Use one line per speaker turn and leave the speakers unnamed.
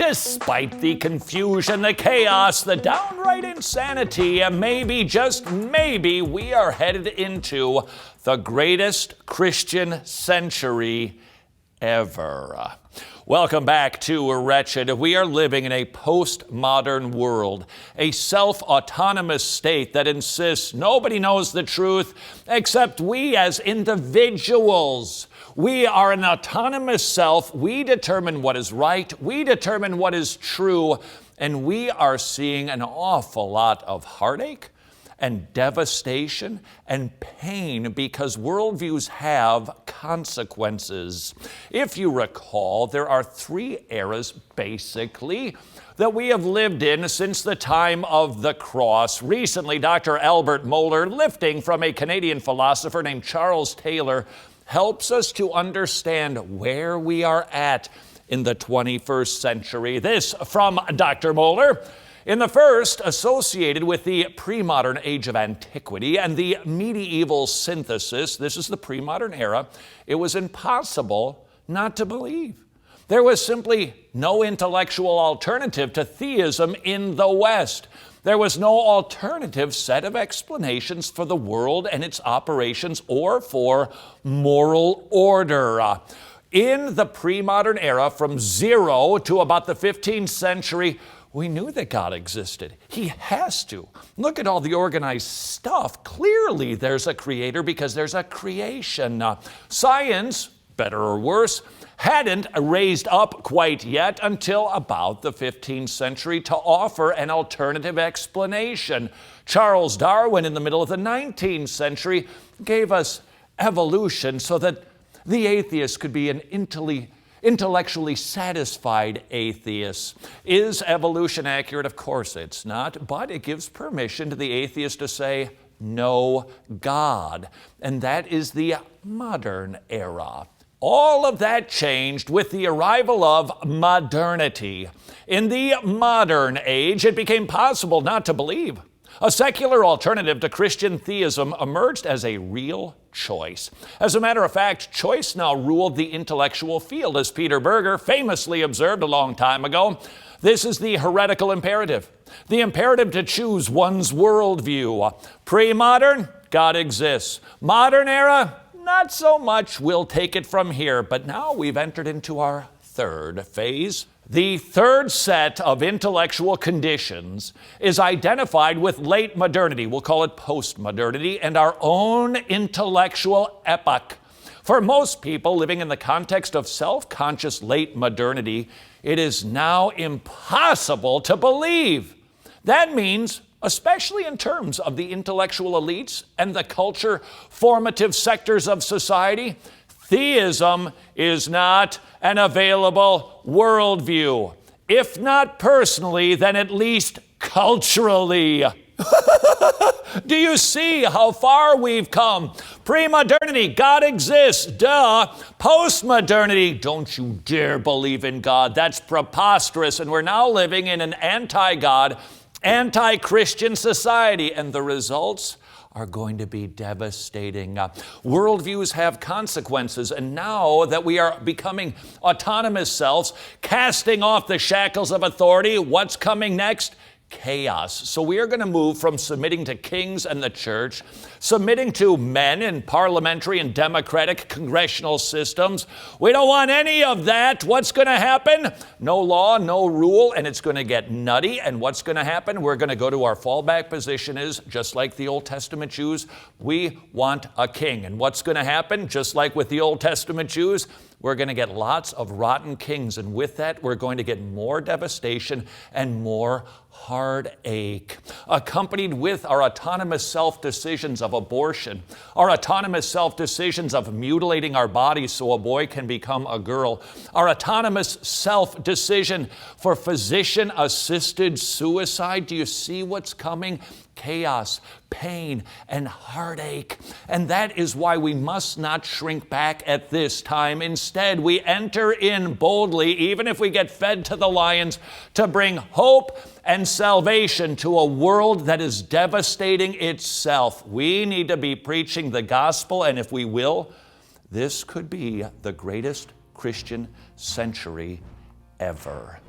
Despite the confusion, the chaos, the downright insanity, maybe, just maybe, we are headed into the greatest Christian century ever. Welcome back to Wretched. We are living in a postmodern world, a self-autonomous state that insists nobody knows the truth except we as individuals. We are an autonomous self. We determine what is right. We determine what is true. And we are seeing an awful lot of heartache and devastation and pain because worldviews have consequences. If you recall, there are three eras, basically, that we have lived in since the time of the cross. Recently, Dr. Albert Mohler, lifting from a Canadian philosopher named Charles Taylor, helps us to understand where we are at in the 21st century. This from Dr. Mohler. In the first, associated with the pre-modern age of antiquity and the medieval synthesis, this is the pre-modern era, it was impossible not to believe. There was simply no intellectual alternative to theism in the West. There was no alternative set of explanations for the world and its operations or for moral order. In the pre-modern era, from zero to about the 15th century, we knew that God existed. He has to. Look at all the organized stuff. Clearly there's a creator because there's a creation. Science, better or worse, hadn't raised up quite yet until about the 15th century to offer an alternative explanation. Charles Darwin, in the middle of the 19th century, gave us evolution so that the atheist could be an intellectually satisfied atheist. Is evolution accurate? Of course it's not, but it gives permission to the atheist to say, no God. And that is the modern era. All of that changed with the arrival of modernity. In the modern age, it became possible not to believe. A secular alternative to Christian theism emerged as a real choice. As a matter of fact, choice now ruled the intellectual field, as Peter Berger famously observed a long time ago. This is the heretical imperative, the imperative to choose one's worldview. Pre-modern, God exists. Modern era, not so much. We'll take it from here. But now we've entered into our third phase. The third set of intellectual conditions is identified with late modernity. We'll call it postmodernity and our own intellectual epoch. For most people living in the context of self-conscious late modernity, it is now impossible to believe. That means, especially in terms of the intellectual elites and the culture-formative sectors of society, theism is not an available worldview. If not personally, then at least culturally. Do you see how far we've come? Pre-modernity, God exists, duh. Post-modernity, don't you dare believe in God. That's preposterous. And we're now living in an anti-God, anti-Christian society. And the results are going to be devastating. Worldviews have consequences, and now that we are becoming autonomous selves, casting off the shackles of authority, what's coming next? Chaos. So we are going to move from submitting to kings and the church, submitting to men in parliamentary and democratic congressional systems. We don't want any of that. What's going to happen? No law, no rule, and it's going to get nutty. And what's going to happen? We're going to go to our fallback position is, just like the Old Testament Jews, we want a king. And what's going to happen? Just like with the Old Testament Jews, we're going to get lots of rotten kings. And with that, we're going to get more devastation and more heartache, accompanied with our autonomous self-decisions of abortion, our autonomous self-decisions of mutilating our bodies so a boy can become a girl, our autonomous self-decision for physician-assisted suicide. Do you see what's coming? Chaos, pain, and heartache. And that is why we must not shrink back at this time. Instead, we enter in boldly, even if we get fed to the lions, to bring hope and salvation to a world that is devastating itself. We need to be preaching the gospel, and if we will, this could be the greatest Christian century ever.